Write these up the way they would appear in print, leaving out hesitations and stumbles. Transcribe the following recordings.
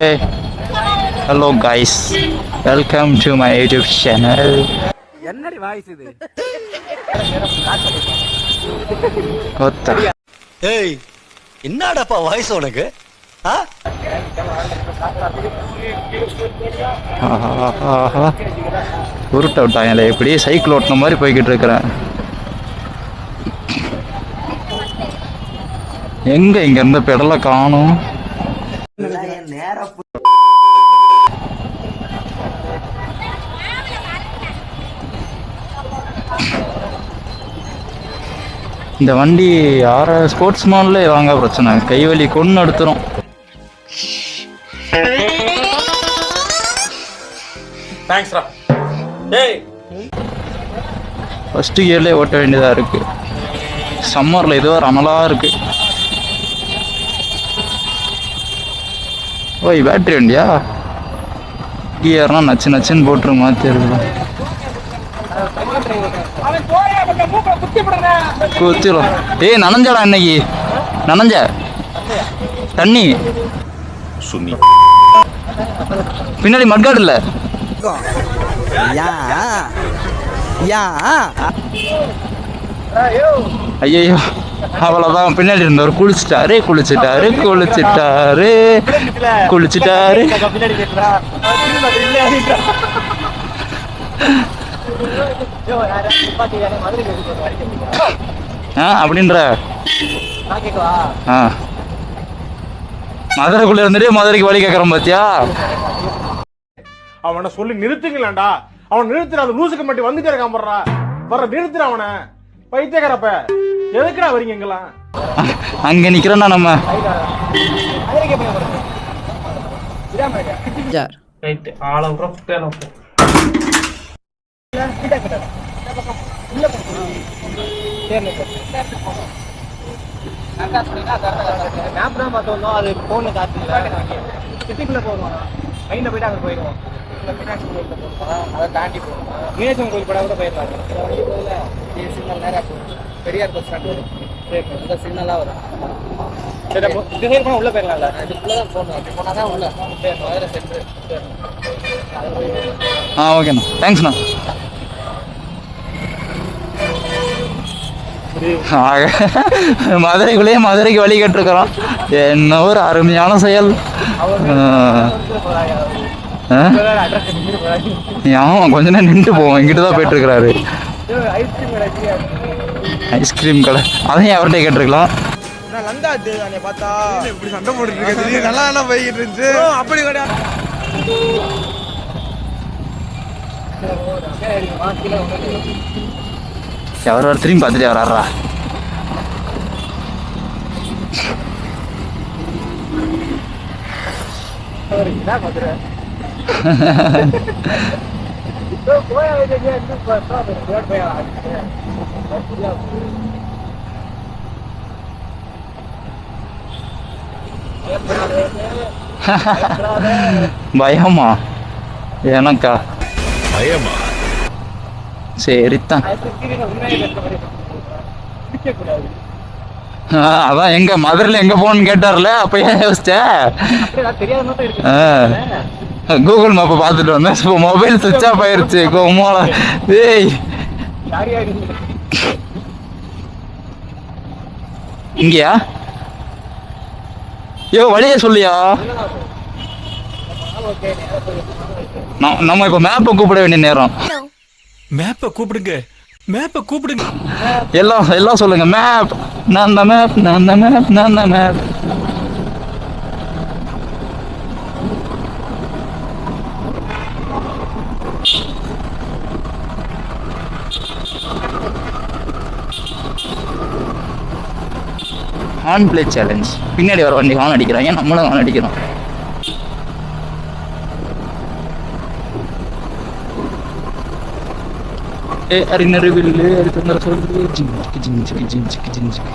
Hey, hello guys, welcome to my YouTube channel. என்னடி voice இது? ஒத்த ஏய் என்னடாப்பா வாய்ஸ் உனக்கு? உருட்ட விட்டாங்களே, இப்படி சைக்கிள் ஓட்டின மாதிரி போய்கிட்டு இருக்கிறேன். எங்க இங்க இருந்த பெடலை காணும். இந்த வண்டி ஸ்போர்ட்ஸ் மால்ல வாங்க பிரச்சனை, கைவலி கொண்டு எடுத்துரும். ஃபர்ஸ்ட் கியர்லேயே ஓட்ட வேண்டியதாக இருக்கு. சம்மரில் இதுவரை அனலாக இருக்கு. ஓய் பேட்டரி வண்டியா? கியர்னா நச்சு நச்சுன்னு போட்டுருமா தெரியல. குத்திரும். ஏய் நனஞ்சாடா இன்னைக்கு, நனஞ்ச தண்ணி சுமி பின்னாடி மட்காடு இல்லை. ஐயோ அவ்வளோதான். பின்னாடி இருந்தவர் குளிச்சுட்டாரு குளிச்சுட்டாரு குளிச்சுட்டாரு குளிச்சுட்டாரு. அப்படின்ற மதுரைக்குள்ள இருந்துட்டு மதுரைக்கு வழி கேட்கறோம் பாத்தியா? அவனை சொல்லி நிறுத்துங்களேன்டா. அவன் நிறுத்துற, அது லூசுக்கு மட்டும் வந்துட்டே இருக்கான். வர்ற நிறுத்துற அவனை. பைத்தியக்காரப்ப எதுக்குடா வரீங்க எங்கெல்லாம்? அங்க நிக்கிறோம்னா நம்ம கோயில் படம் கூட போயிருக்காங்க. பெரியார் பஸ் ஸ்டாண்ட் வரும், இந்த சிக்னலா வரும். உள்ள போயிடலாம்ல, இதுக்குள்ளதான் போகணும். அப்படி போனாதான் உள்ள மதுரை சென்ட்ரு. ஓகேண்ணா, தேங்க்ஸ்ண்ணா. மதுரைக்குள்ளேயே மதுரைக்கு வழி கேட்டிருக்கிறோம். என்ன ஒரு அருமையான செயல். கொஞ்ச நேரம் நின்று போவோம். இங்கிட்டு தான் போயிட்டு இருக்கிறாரு. ஐஸ்கிரீம் கடை, அதையும் அவர்கிட்ட கேட்டிருக்கலாம். சண்டை போட்டு நல்லா போய்கிட்டு இருந்துச்சு. அப்படி கிடையாது. எவர் திரும்பி பார்த்துட்டு வர்றாரா? பயமா? எனக்கா பயமா? சரித்தான். அதான் எங்க மதுரையில் எங்க போகணும்னு கேட்டார்ல, அப்ப ஏன் யோசிச்ச? கூகுள் மேப்பை பார்த்துட்டு வந்தேன். மொபைல் சுவிட்ச் ஆஃப் ஆயிருச்சு. ஏய் இங்கயா? யோ வழியே சொல்லியா? நம்ம இப்ப மேப்பை கூப்பிட வேண்டிய நேரம். மேப்பை கூப்பிடுங்க, மேப்பை கூப்பிடுங்க. எல்லாம் சொல்லுங்க. மேப், நான் தான் மேப், நான் தான் மேப், நான் தான் மேப். Horn play challenge. பின்னாடி வர வண்டி ஹார்ன் அடிக்கிறாங்க, நம்மளும் ஹார்ன் அடிக்கிறோம். அறிஞர் வில்லு அறிஞர் சொல்லு ஜிஞ்சிக்கு ஜிஞ்சிக்கு ஜிஞ்சிக்கு ஜிஞ்சிக்கு.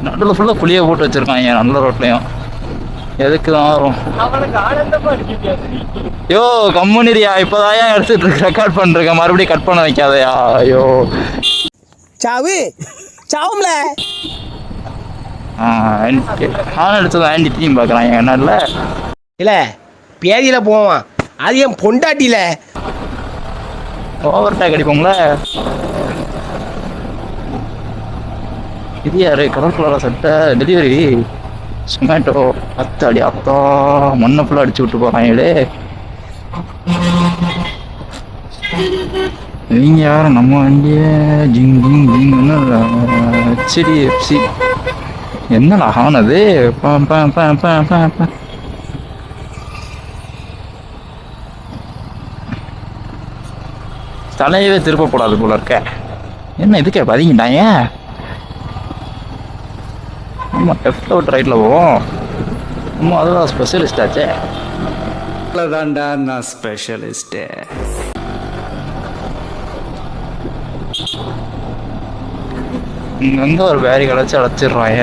நடுவில் ஃபுல்லாக புளியை போட்டு வச்சிருக்காங்க நல்ல ரோட்லையும். எதுக்கு தான் வரும்? யோ கம்முனிரியா, இப்போதான் எடுத்துட்டு ரெக்கார்ட் பண்ணிருக்கேன். மறுபடியும் கட் பண்ண வைக்காதயா. ஐயோ சாவு சாவும்ல. ஹார்ன் அடிச்சது ஆண்டி டீம் பார்க்குறான் என்னல இல்ல பேதியில போவான், அது என் பொண்டாட்டியில ஓவர் டேக் அடிப்போங்களா. இது யாரு கலர் கலராக சட்டை டெலிவரி சொமேட்டோ 10 அடி அப்பா மண்ணை ஃபுல்லாக அடிச்சு விட்டு போகிறாங்களே. இவங்க யாரும் நம்ம வண்டியை ஜிங் ஜிங் ஜிங்னு HDFC என்னடா ஆனது தலையவே திருப்பக்கூடாது போல இருக்க. என்ன இதுக்கே பதிங்கிட்டாங்க. ஆமாம் லெஃப்ட் அவுட் ரைட்டில் போவோம். ஆமாம் அதுதான் ஸ்பெஷலிஸ்ட் ஆச்சே. தான்டா நான் ஸ்பெஷலிஸ்ட்டு. இங்கே ஒரு பேரி கிடச்சி அழைச்சிடுறாங்க.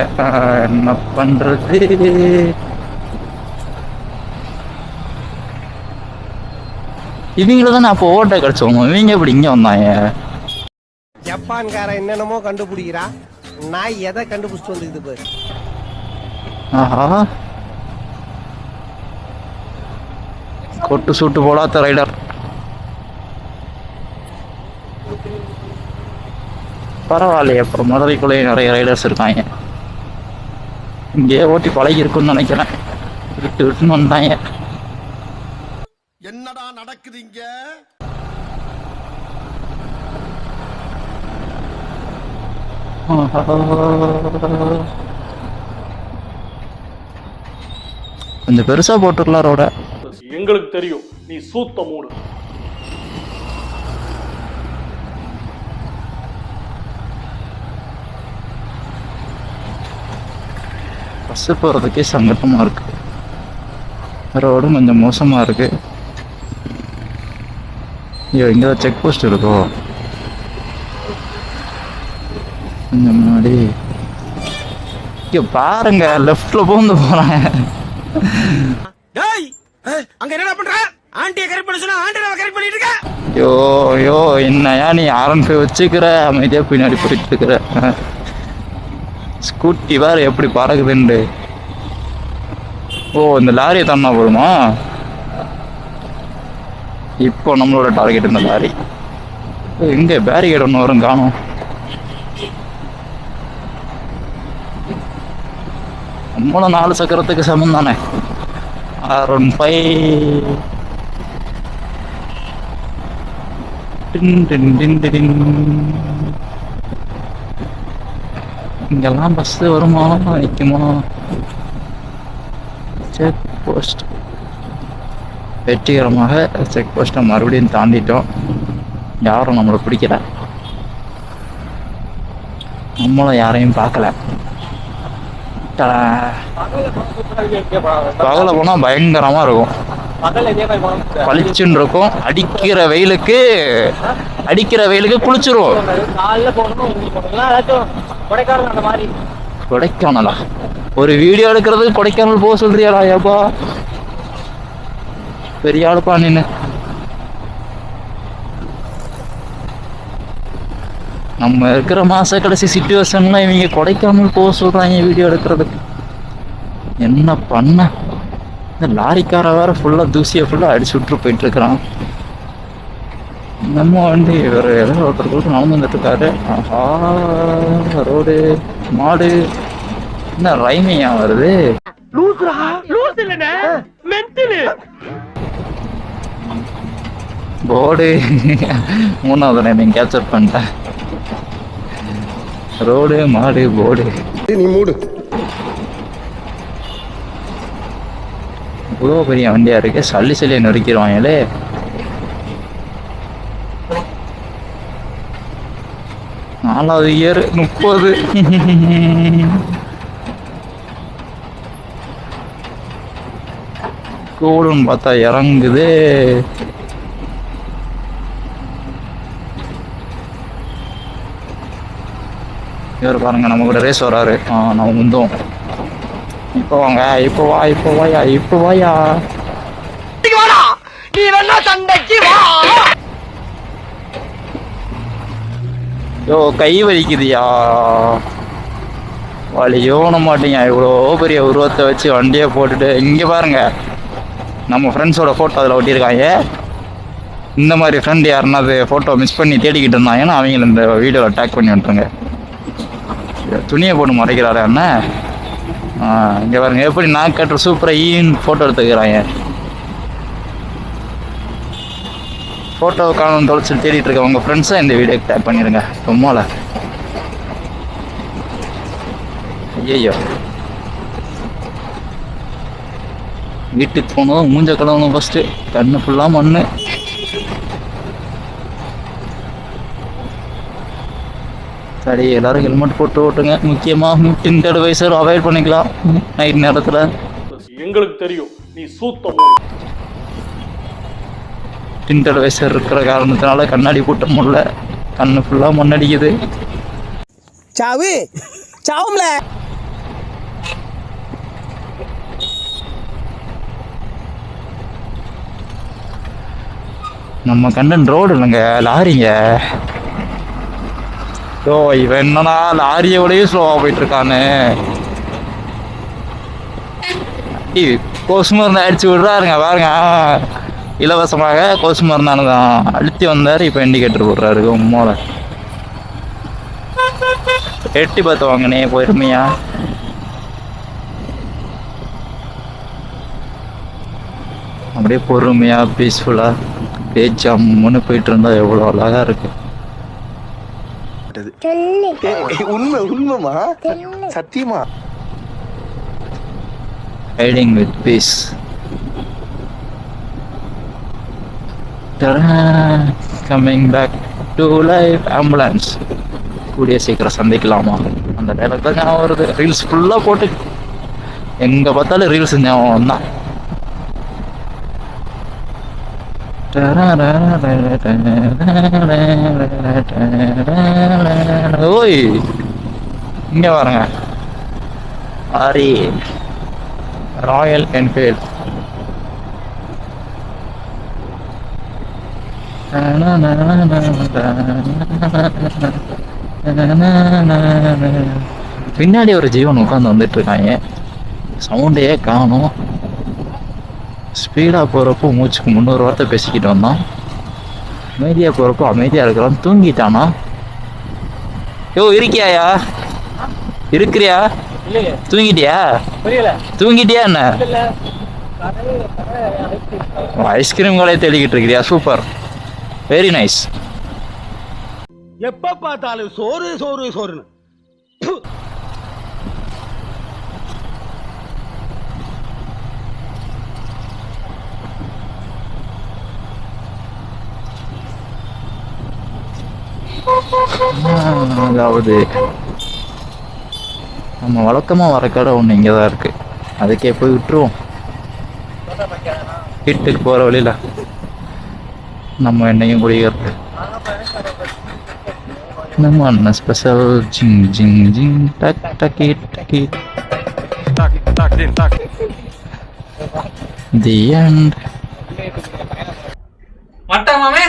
என்ன பண்ணுறது? இவங்கள தான் அப்போ ஓட்டை கிடச்சோம். இவங்க எப்படி இங்கே வந்தாங்க? ஜப்பான்காரன் என்னென்னமோ கண்டுபிடிக்கிறா, நான் எதை கண்டுபிடிச்சிட்டு வந்துக்குது பாரு. ஆஹா கொட்டு சூட்டு போடாத ரைடர். பரவாயில்லையே, அப்புறம் மதுரைக்குள்ளேயே நிறைய ரைடர்ஸ் இருக்காங்க. இங்கே ஓட்டி பழகி இருக்குன்னு நினைக்கிறேன். விட்டு விட்டுன்னு வந்தாங்க. என்னடா நடக்குதுங்க? கொஞ்சம் பெருசா போட்டுக்கலாம் ரோட. எங்களுக்கு தெரியும் நீ சூத்த மூடு. பஸ் போறதுக்கே சங்கட்டமா இருக்கு. ரோடும் கொஞ்சம் மோசமா இருக்கு. ஐயோ இங்க செக் போஸ்ட் இருக்கோ கொஞ்சம் முன்னாடி. இங்க பாருங்க லெஃப்ட்ல பூந்து போறாங்க. அங்க என்ன பண்ற? ஆண்டியை கரெக்ட் பண்ண சொன்னா ஆண்டியை கரெக்ட் பண்ணிட்டு இருக்க. ஐயோ ஐயோ என்னையா நீ R15 வச்சுக்கிற, அமைதியா பின்னாடி போயிட்டு இருக்கிற. ஸ்கூட்டி வேற எப்படி பறகுதுண்டு. ஓ இந்த லாரியை தானா போதுமா? இப்போ நம்மளோட டார்கெட் இந்த லாரி. எங்க பேரிகேட் ஒன்று வரும் காணும். நம்மளும் 4 சக்கரத்துக்கு சமம் தானே. R15 இங்கெல்லாம் பஸ் வருமா நிற்குமா? செக் போஸ்ட் வெற்றிகரமாக செக் போஸ்ட்டை மறுபடியும் தாண்டிட்டோம். யாரும் நம்மளை பிடிக்கல, நம்மளும் யாரையும் பார்க்கல. பகல போனா பயங்கரமா இருக்கும், பளிச்சுன்னு இருக்கும். அடிக்கிற வெயிலுக்கு குளிச்சிருவோம். கொடைக்கானலா? ஒரு வீடியோ எடுக்கிறதுக்கு கொடைக்கானல் போக சொல்றியாடா? ஏப்பா பெரிய ஆளுப்பா நின்று. நம்ம இருக்கிற மாச கடைசி சிச்சுவேஷன்ல இவங்க கொடைக்கானல் போக சொல்றாங்க வீடியோ எடுக்கிறதுக்கு. என்ன பண்ண? இந்த லாரிக்கார வேற ஃபுல்லா தூசியை ஃபுல்லா அடிச்சு விட்டு போயிட்டு இருக்கிறான். நம்ம வண்டி வேற ஏதோ ஒருத்தருக்கு நடந்து வந்துட்டு இருக்காரு. ஆஹா ரோடு மாடு என்ன ரைமையா வருது? போர்டு 3வது ரைமிங் கேப்சர் பண்ணிட்டேன். ரோடு மாடு போர்டு. நீ மூடு. இவ்வளோ பெரிய வண்டியா இருக்கு, சல்லியை நொறுக்கிடுவாங்களே. நாலாவது இயர் 30 கூடுன்னு பார்த்தா இறங்குது. இவர் பாருங்க நம்ம கூட ரேஸ் வராரு. நம்ம முந்தோம். இப்போ வாங்க, இப்போ வாயா. நீ வேணா சண்டைக்கு வா. யோ கை வலிக்குதியா? வழியோன மாட்டீங்க. இவ்வளோ பெரிய உருவத்தை வச்சு வண்டியை போட்டுட்டு இங்கே பாருங்க, நம்ம ஃப்ரெண்ட்ஸோட ஃபோட்டோ அதில் ஒட்டியிருக்காங்க. இந்த மாதிரி ஃப்ரெண்ட் யாருன்னா அது ஃபோட்டோ மிஸ் பண்ணி தேடிக்கிட்டு இருந்தாங்கன்னா அவங்கள இந்த வீடியோவில் டேக் பண்ணி விட்டுருங்க. துணியை போட்டு மறைக்கிறாரு அண்ணன். இங்கே பாருங்க எப்படி நான் கட்டுற சூப்பராக ஈன்னு ஃபோட்டோ எடுத்துக்கிறாங்க. ஃபோட்டோ காணும் தொலைச்சி தேடிட்டு இருக்க உங்கள் ஃப்ரெண்ட்ஸை இந்த வீடியோக்கு டேக் பண்ணிடுங்க. ரொம்பல ஐயோ, வீட்டுக்கு போனதும் மூஞ்ச கலவணும் ஃபஸ்ட்டு. கண்ணு ஃபுல்லாக மண்ணு. சரி, எல்லாரும் ஹெல்மெட் போட்டு ஓட்டுங்க. முக்கியமாக டிண்டட் வைசர் அவாய்ட் பண்ணிக்கலாம் நைட் நேரத்தில். எங்களுக்கு தெரியும் நீ சூத்தம். டிண்டட் வைசர் இருக்கிற காரணத்தினால கண்ணாடி போட்ட முடியல, கண்ணு ஃபுல்லாக மண்ணடிக்குது. சாவு சாவும்ல. நம்ம கண்டன் ரோடு இல்லைங்க, லாரிங்க. ஓ, இவன் என்னன்னா லாரியோடய ஸ்லோவாக போயிட்டு இருக்கானு. கோசு மருந்து அடிச்சு விடுறாருங்க பாருங்க. இலவசமாக கோசு மருந்தானு தான் அழுத்தி வந்தார். இப்போ இண்டிகேட்டர் போடுறாரு. உம்மோல எட்டி பார்த்து வாங்கினே பொறுமையா. அப்படியே பொறுமையா பீஸ்ஃபுல்லா ஜம்முன்னு போயிட்டு இருந்தா எவ்வளோ அழகா இருக்கு. உண்மை உண்மைமா சத்தியமா. Riding with peace. Coming back to life ambulance. கூடிய சீக்கிரம் சந்திக்கலாமா? அந்த டைலாக் தான் ஞாபகம் வருது. ரீல்ஸ் ஃபுல்லாக போட்டு எங்கே பார்த்தாலும் ரீல்ஸ் ஞாபகம் தான். ஓய், இங்கே பாருங்க, ஆரி ராயல் என்ஃபீல்ட். பின்னாடி ஒரு ஜீவன் உட்காந்து வந்துட்டு இருக்காங்க. சவுண்டையே காணும். ஸ்பீடாக போகிறப்போ மூச்சுக்கு 300 வார்த்தை பேசிக்கிட்டு வந்தான். அமைதியாக போகிறப்போ அமைதியாக இருக்கிறான். தூங்கிட்டானா? யோ, இருக்கியாயா? இருக்கிறியா? தூங்கிட்டியா? தூங்கிட்டியா என்ன? ஐஸ்கிரீம் கடையை தேடிக்கிட்டு இருக்கிறியா? Super, very nice. எப்ப பார்த்தாலும் சோறு சோறு சோறுன்னு. அதாவது நம்ம வழக்கமாக வர கடை ஒன்று இங்கே தான் இருக்குது. அதுக்கே போய் விட்டுருவோம். வீட்டுக்கு போகிற வழியில் நம்ம என்னையும் குடிக்கிறது. நம்ம அண்ணன் ஸ்பெஷல் ஜிங் ஜிங் ஜிங் டக் டக்கி டக்கி. The end. மட்டா மாமே.